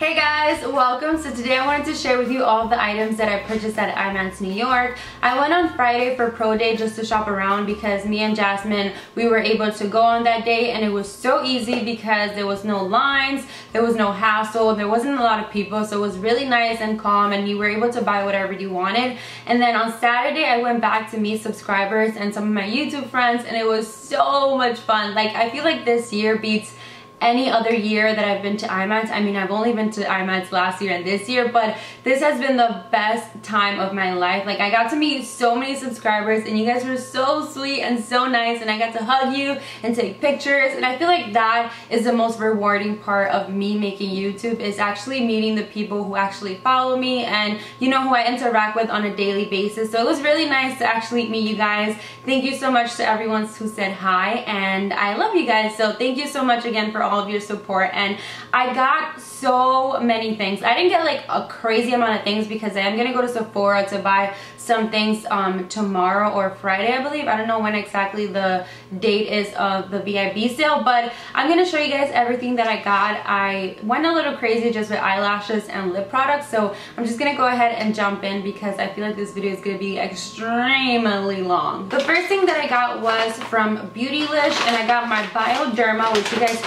Hey guys, welcome. So today I wanted to share with you all the items that I purchased at Imats New York. I went on Friday for Pro Day just to shop around because me and Jasmine, we were able to go on that day and it was so easy because there was no lines, there was no hassle, there wasn't a lot of people, so it was really nice and calm and you were able to buy whatever you wanted. And then on Saturday I went back to meet subscribers and some of my YouTube friends and it was so much fun. Like, I feel like this year beats any other year that I've been to Imats. I mean, I've only been to Imats last year and this year, but this has been the best time of my life. Like, I got to meet so many subscribers and you guys were so sweet and so nice, and I got to hug you and take pictures, and I feel like that is the most rewarding part of me making YouTube, is actually meeting the people who actually follow me and, you know, who I interact with on a daily basis. So it was really nice to actually meet you guys. Thank you so much to everyone who said hi, and I love you guys. So thank you so much again for all of your support. And I got so many things. I didn't get like a crazy amount of things because I am gonna go to Sephora to buy some things tomorrow or Friday, I believe. I don't know when exactly the date is of the VIB sale, but I'm gonna show you guys everything that I got. I went a little crazy just with eyelashes and lip products, so I'm just gonna go ahead and jump in because I feel like this video is gonna be extremely long. The first thing that I got was from Beautylish, and I got my Bioderma, which you guys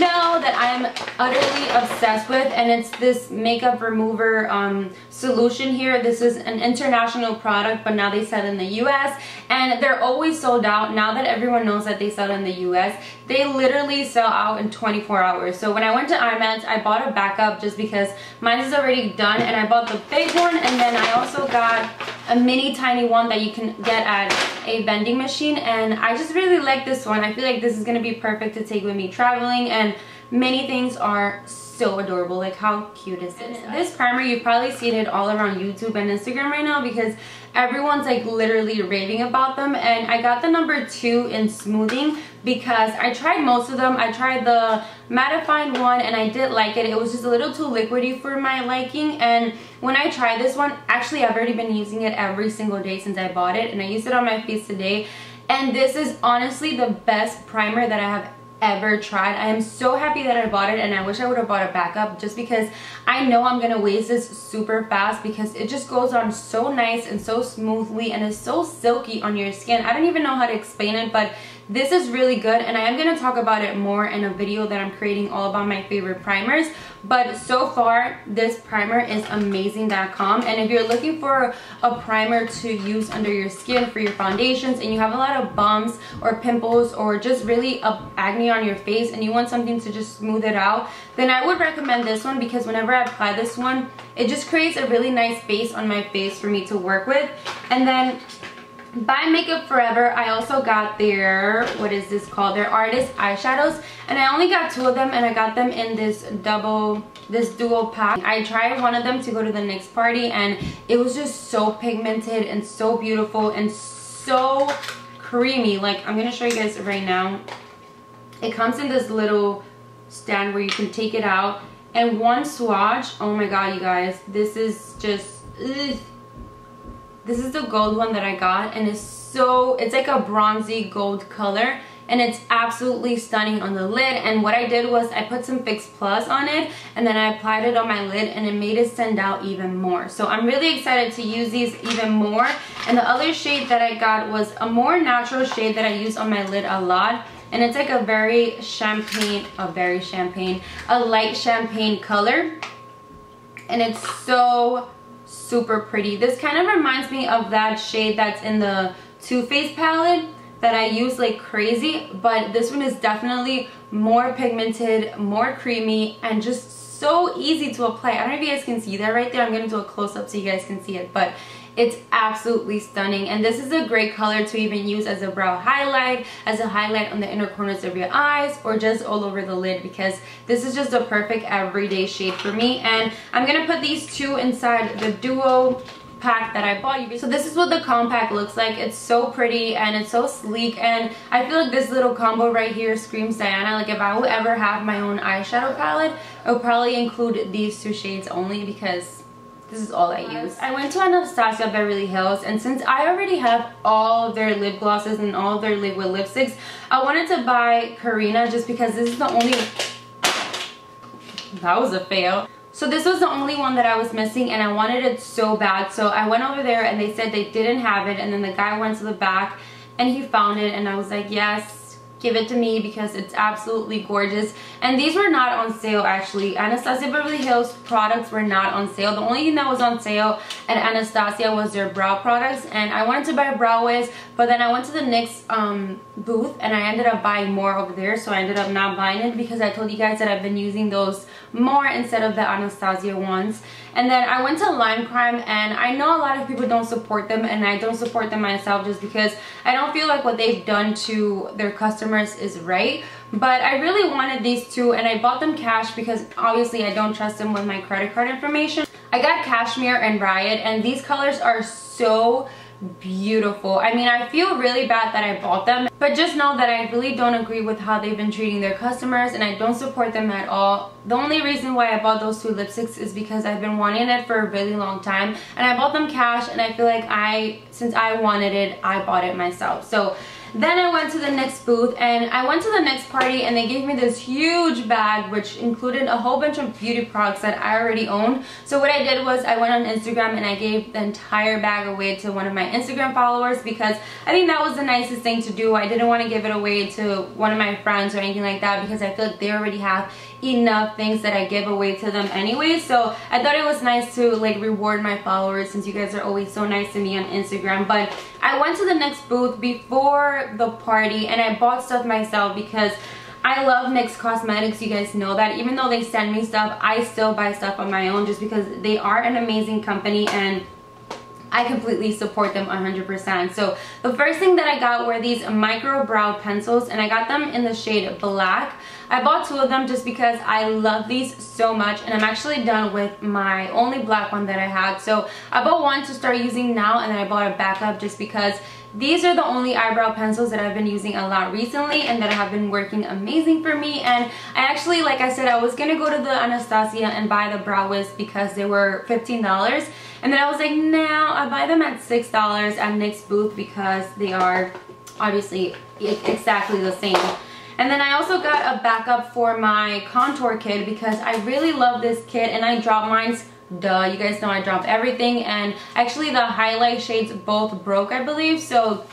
know that I am utterly obsessed with, and it's this makeup remover solution here. This is an international product, but now they sell in the US and they're always sold out. Now that everyone knows that they sell in the US, they literally sell out in 24 hours. So when I went to Imats, I bought a backup just because mine is already done, and I bought the big one, and then I also got a mini tiny one that you can get at a vending machine, and I just really like this one. I feel like this is going to be perfect to take with me traveling, and many things are so adorable. Like, how cute is this? This primer, you've probably seen it all around YouTube and Instagram right now because everyone's like literally raving about them, and I got the number 2 in smoothing because I tried most of them. I tried the mattifying one and I did like it. It was just a little too liquidy for my liking, and when I tried this one, actually I've already been using it every single day since I bought it, and I used it on my face today, and this is honestly the best primer that I have ever tried. I am so happy that I bought it, and I wish I would have bought a backup just because I know I'm gonna waste this super fast because it just goes on so nice and so smoothly and is so silky on your skin. I don't even know how to explain it, but this is really good, and I am going to talk about it more in a video that I'm creating all about my favorite primers. But so far, this primer is amazing.com, and if you're looking for a primer to use under your skin for your foundations and you have a lot of bumps or pimples or just really acne on your face and you want something to just smooth it out, then I would recommend this one because whenever I apply this one, it just creates a really nice base on my face for me to work with. And then by Makeup Forever, I also got their, what is this called? Their artist eyeshadows, and I only got 2 of them, and I got them in this dual pack. I tried one of them to go to the next party, and it was just so pigmented and so beautiful and so creamy. Like, I'm gonna show you guys right now. It comes in this little stand where you can take it out, and one swatch, oh my god, you guys, this is just ugh. This is the gold one that I got, and it's like a bronzy gold color, and it's absolutely stunning on the lid. And what I did was I put some Fix Plus on it, and then I applied it on my lid, and it made it stand out even more. So I'm really excited to use these even more. And the other shade that I got was a more natural shade that I use on my lid a lot, and it's like a light champagne color, and it's so super pretty. This kind of reminds me of that shade that's in the Too Faced palette that I use like crazy, but this one is definitely more pigmented, more creamy, and just so easy to apply. I don't know if you guys can see that right there. I'm gonna do a close-up so you guys can see it, but it's absolutely stunning. And this is a great color to even use as a brow highlight, as a highlight on the inner corners of your eyes, or just all over the lid, because this is just a perfect everyday shade for me. And I'm gonna put these 2 inside the duo pack that I bought you. So this is what the compact looks like. It's so pretty and it's so sleek, and I feel like this little combo right here screams Diana. Like, if I would ever have my own eyeshadow palette, I would probably include these 2 shades only because this is all I use. I went to Anastasia Beverly Hills, and since I already have all of their lip glosses and all of their liquid lipsticks, I wanted to buy Karina just because this is the only... That was a fail. So this was the only one that I was missing and I wanted it so bad. So I went over there and they said they didn't have it, and then the guy went to the back and he found it, and I was like, yes, give it to me because it's absolutely gorgeous. And these were not on sale actually. Anastasia Beverly Hills products were not on sale. The only thing that was on sale at Anastasia was their brow products, and I wanted to buy brow wigs, but then I went to the NYX booth and I ended up buying more over there, so I ended up not buying it because I told you guys that I've been using those more instead of the Anastasia ones. And then I went to Lime Crime, and I know a lot of people don't support them, and I don't support them myself just because I don't feel like what they've done to their customers is right. But I really wanted these two, and I bought them cash because obviously I don't trust them with my credit card information. I got Cashmere and Riot, and these colors are so beautiful. I mean, I feel really bad that I bought them, but just know that I really don't agree with how they've been treating their customers, and I don't support them at all. The only reason why I bought those two lipsticks is because I've been wanting it for a really long time, and I bought them cash, and I feel like since I wanted it, I bought it myself. So then I went to the NYX booth, and I went to the NYX party, and they gave me this huge bag which included a whole bunch of beauty products that I already owned. So what I did was I went on Instagram and I gave the entire bag away to one of my Instagram followers because I think that was the nicest thing to do. I didn't want to give it away to one of my friends or anything like that because I feel like they already have enough things that I give away to them anyway. So I thought it was nice to like reward my followers since you guys are always so nice to me on Instagram. But I went to the NYX booth before the party and I bought stuff myself because I love NYX Cosmetics. You guys know that. Even though they send me stuff, I still buy stuff on my own just because they are an amazing company and I completely support them 100%. So the first thing that I got were these micro brow pencils, and I got them in the shade Black. I bought two of them just because I love these so much, and I'm actually done with my only black one that I had. So I bought one to start using now, and then I bought a backup just because these are the only eyebrow pencils that I've been using a lot recently and that have been working amazing for me. And I actually, like I said, I was gonna go to the Anastasia and buy the brow wigs because they were $15, and then I was like, no, I'll buy them at $6 at NYX booth because they are obviously exactly the same. And then I also got a backup for my contour kit because I really love this kit, and I dropped mine. Duh, you guys know I dropped everything, and actually the highlight shades both broke, I believe. So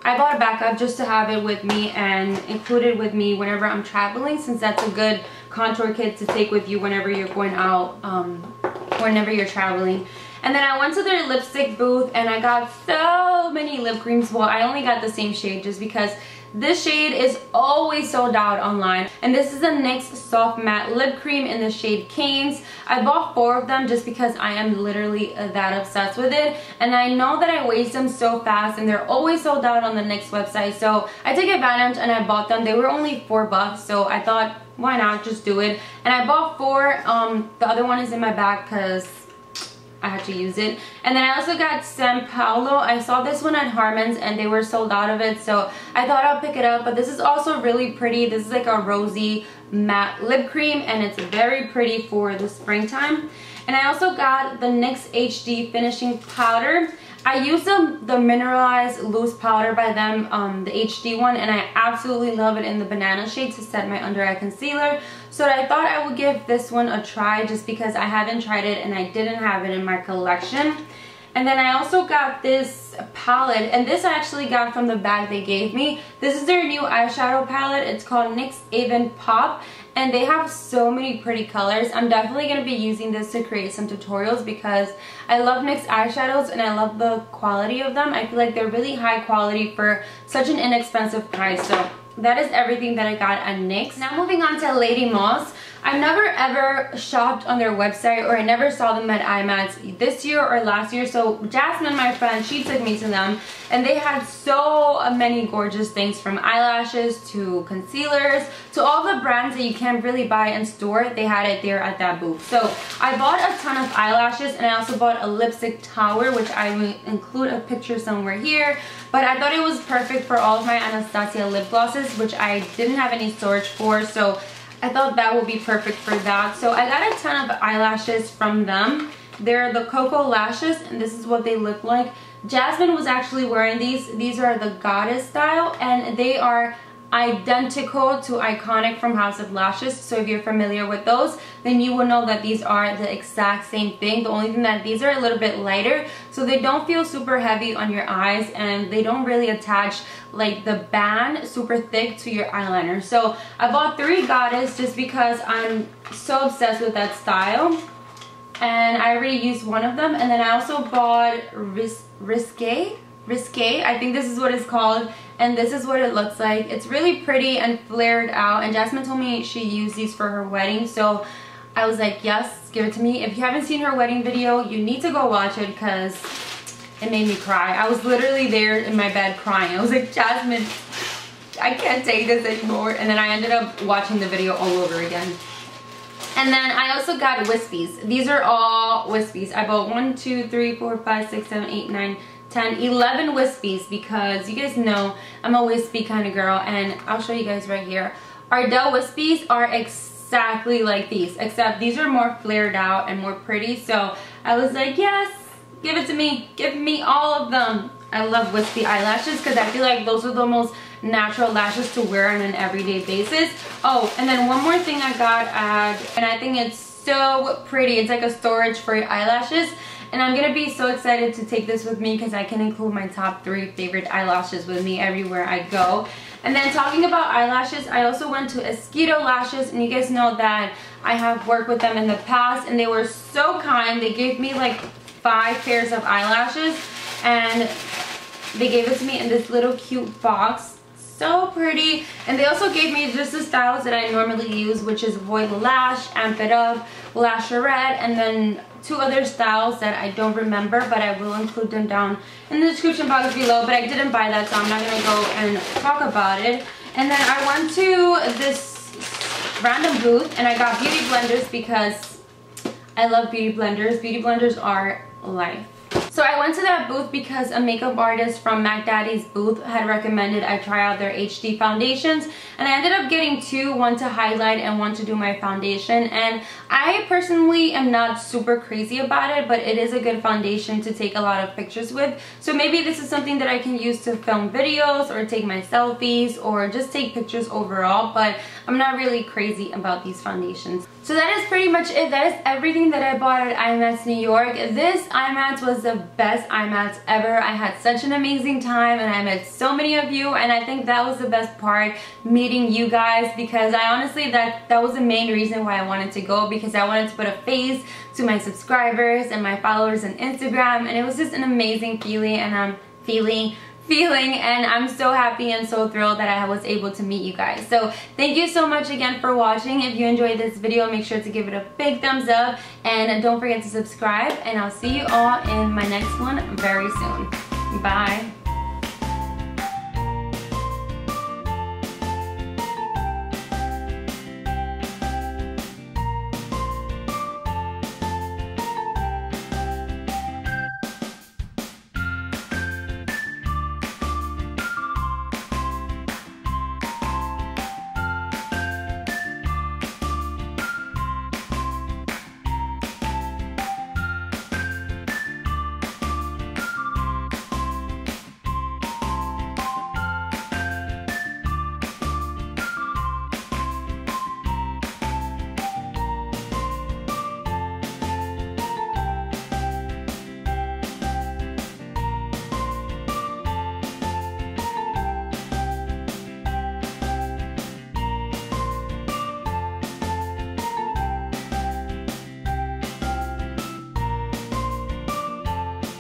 I bought a backup just to have it with me and include it with me whenever I'm traveling, since that's a good contour kit to take with you whenever you're going out, whenever you're traveling. And then I went to their lipstick booth and I got so many lip creams. Well, I only got the same shade just because this shade is always sold out online. And this is a NYX Soft Matte Lip Cream in the shade Canes. I bought 4 of them just because I am literally that obsessed with it. And I know that I waste them so fast and they're always sold out on the NYX website. So I took advantage and I bought them. They were only $4, so I thought, why not just do it? And I bought 4. The other one is in my bag because I had to use it. And then I also got San Paulo. I saw this one at Harmon's and they were sold out of it, so I thought I'll pick it up. But this is also really pretty. This is like a rosy matte lip cream and it's very pretty for the springtime. And I also got the NYX HD finishing powder. I used the mineralized loose powder by them, the HD one, and I absolutely love it in the banana shade to set my under eye concealer. So I thought I would give this one a try just because I haven't tried it and I didn't have it in my collection. And then I also got this palette, and this I actually got from the bag they gave me. This is their new eyeshadow palette. It's called NYX Avon Pop, and they have so many pretty colors. I'm definitely going to be using this to create some tutorials because I love NYX eyeshadows and I love the quality of them. I feel like they're really high quality for such an inexpensive price. So that is everything that I got at NYX. Now moving on to Lady Moss. I've never ever shopped on their website, or I never saw them at Imats this year or last year. So Jasmine, my friend, she took me to them and they had so many gorgeous things, from eyelashes to concealers to all the brands that you can't really buy in store. They had it there at that booth. So I bought a ton of eyelashes and I also bought a lipstick tower, which I will include a picture somewhere here. But I thought it was perfect for all of my Anastasia lip glosses, which I didn't have any storage for. So I thought that would be perfect for that. So I got a ton of eyelashes from them. They're the Cocoa Lashes, and this is what they look like. Jasmine was actually wearing these. These are the Goddess style, and they are identical to Iconic from House of Lashes. So if you're familiar with those, then you will know that these are the exact same thing. The only thing that these are a little bit lighter, so they don't feel super heavy on your eyes, and they don't really attach like the band super thick to your eyeliner. So I bought 3 Goddess just because I'm so obsessed with that style, and I already used one of them. And then I also bought Risque, I think this is what it's called, and this is what it looks like. It's really pretty and flared out, and Jasmine told me she used these for her wedding, so I was like, yes, give it to me. If you haven't seen her wedding video, you need to go watch it because it made me cry. I was literally there in my bed crying. I was like, Jasmine, I can't take this anymore. And then I ended up watching the video all over again. And then I also got Wispies. These are all Wispies. I bought 1, 2, 3, 4, 5, 6, 7, 8, 9, 10, 11 Wispies because you guys know I'm a wispy kind of girl, and I'll show you guys right here. Ardell Wispies are exactly like these, except these are more flared out and more pretty. So I was like, yes, give it to me. Give me all of them. I love wispy eyelashes because I feel like those are the most natural lashes to wear on an everyday basis. Oh, and then one more thing I got and I think it's so pretty. It's like a storage for your eyelashes. And I'm gonna be so excited to take this with me because I can include my top 3 favorite eyelashes with me everywhere I go. And then talking about eyelashes, I also went to Esquito Lashes, and you guys know that I have worked with them in the past, and they were so kind. They gave me like 5 pairs of eyelashes, and they gave it to me in this little cute box. So pretty. And they also gave me just the styles that I normally use, which is Void Lash, Amp It Up, Lasherette, and then 2 other styles that I don't remember, but I will include them down in the description box below. But I didn't buy that, so I'm not gonna go and talk about it. And then I went to this random booth and I got beauty blenders because I love beauty blenders. Beauty blenders are life. So I went to that booth because a makeup artist from Mac Daddy's booth had recommended I try out their HD foundations, and I ended up getting 2, one to highlight and one to do my foundation. And I personally am not super crazy about it, but it is a good foundation to take a lot of pictures with. So maybe this is something that I can use to film videos or take my selfies or just take pictures overall, but I'm not really crazy about these foundations. So that is pretty much it. That is everything that I bought at Imats New York. This Imats was the best Imats ever. I had such an amazing time, and I met so many of you, and I think that was the best part, meeting you guys, because I honestly, that was the main reason why I wanted to go, because I wanted to put a face to my subscribers and my followers on Instagram, and it was just an amazing feeling, and I'm feeling, and I'm so happy and so thrilled that I was able to meet you guys. So thank you so much again for watching. If you enjoyed this video, make sure to give it a big thumbs up, and don't forget to subscribe, and I'll see you all in my next one very soon. Bye.